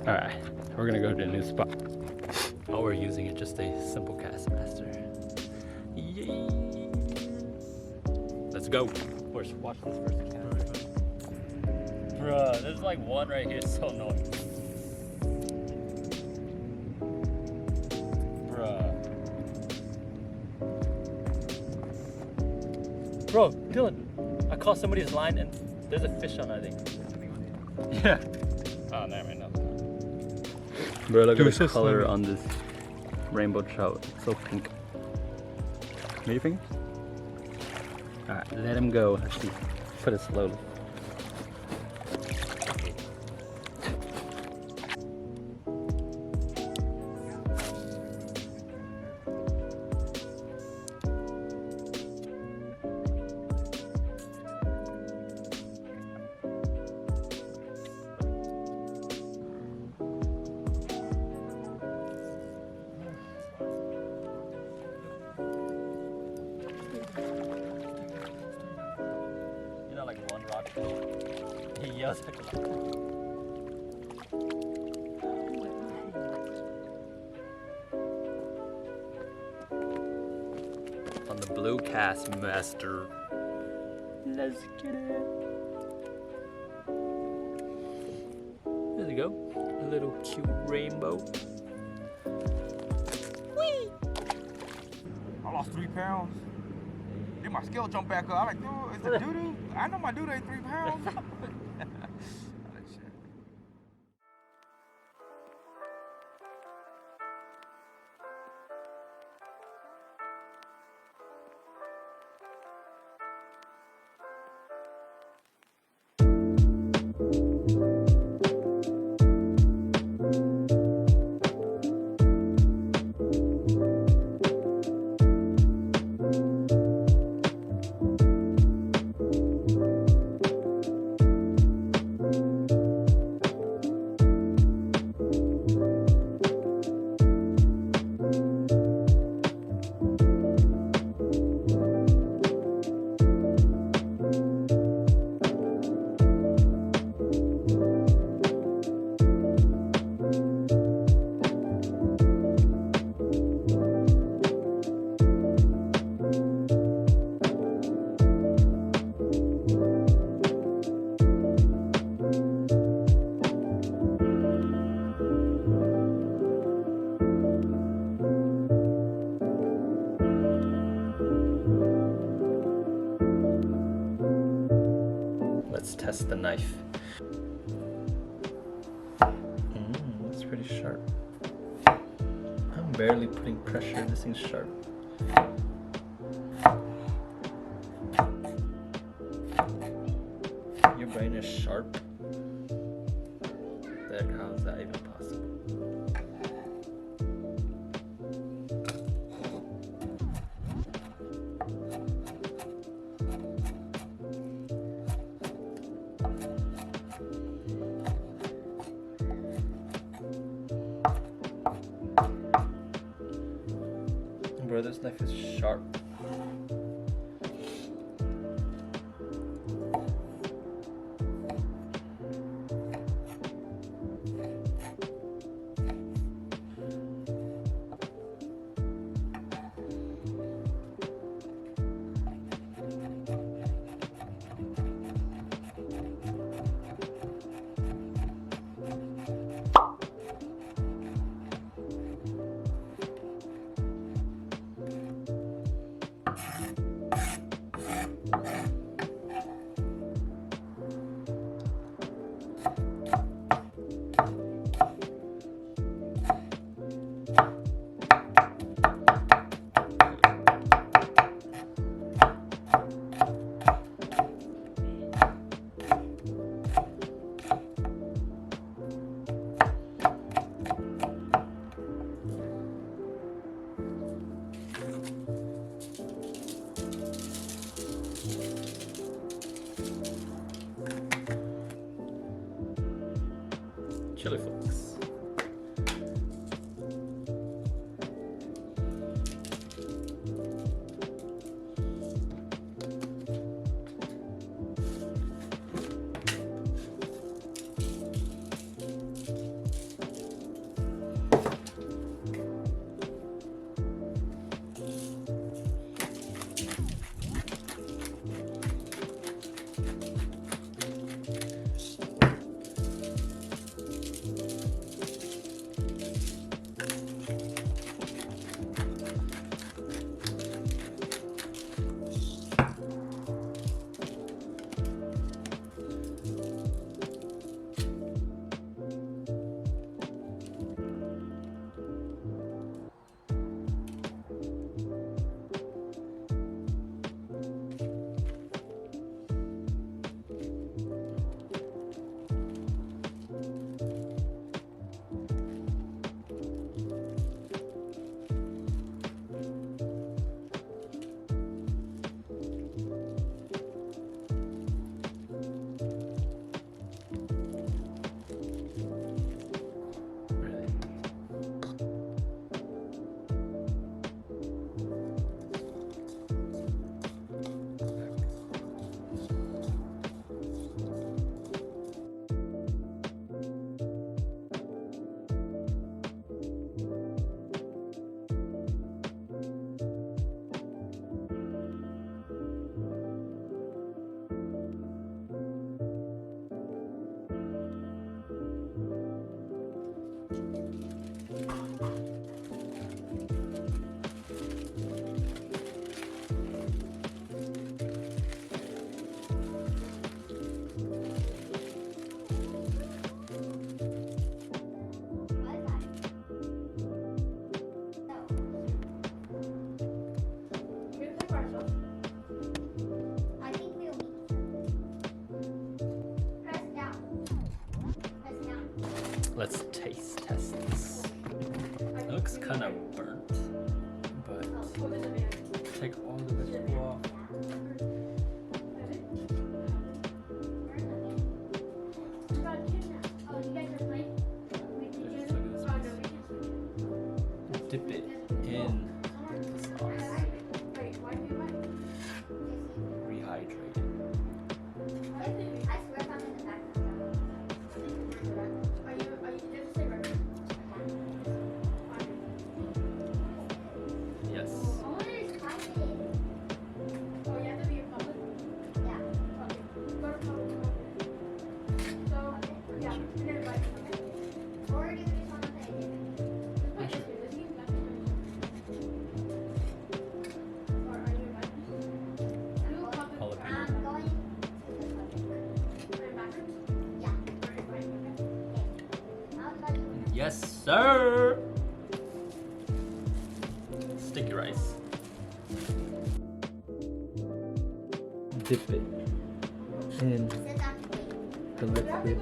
Alright, we're gonna go to a new spot. All we're using is just a simple cast master. Yay! Let's go. Watch this first cast. Bruh, there's like one right here, so annoying. Bruh. Bro, Dylan, I caught somebody's line and there's a fish on it, I think. Yeah. Oh, never mind. No. Bro, look at the color on this rainbow trout. It's so pink. Move your fingers? Alright, let him go. Let's see. Put it slowly. Like one rock. He yells like on the blue cast master. Let's get it. There we go. A little cute rainbow. Whee! I lost 3 pounds. Then my scale jumped back up. I'm like, dude, is it doo-doo? I know my doo-doo ain't 3 pounds. Let's test the knife. It's pretty sharp. I'm barely putting pressure. This thing's sharp. Your brain is sharp? How is that even possible? Bro, this knife is sharp. Let's test this. It looks kind of burnt, but take all the vegetable off. Dip it in the sauce. Rehydrate it. Yes. Yes, sir. Sticky rice. Dip it in the liquid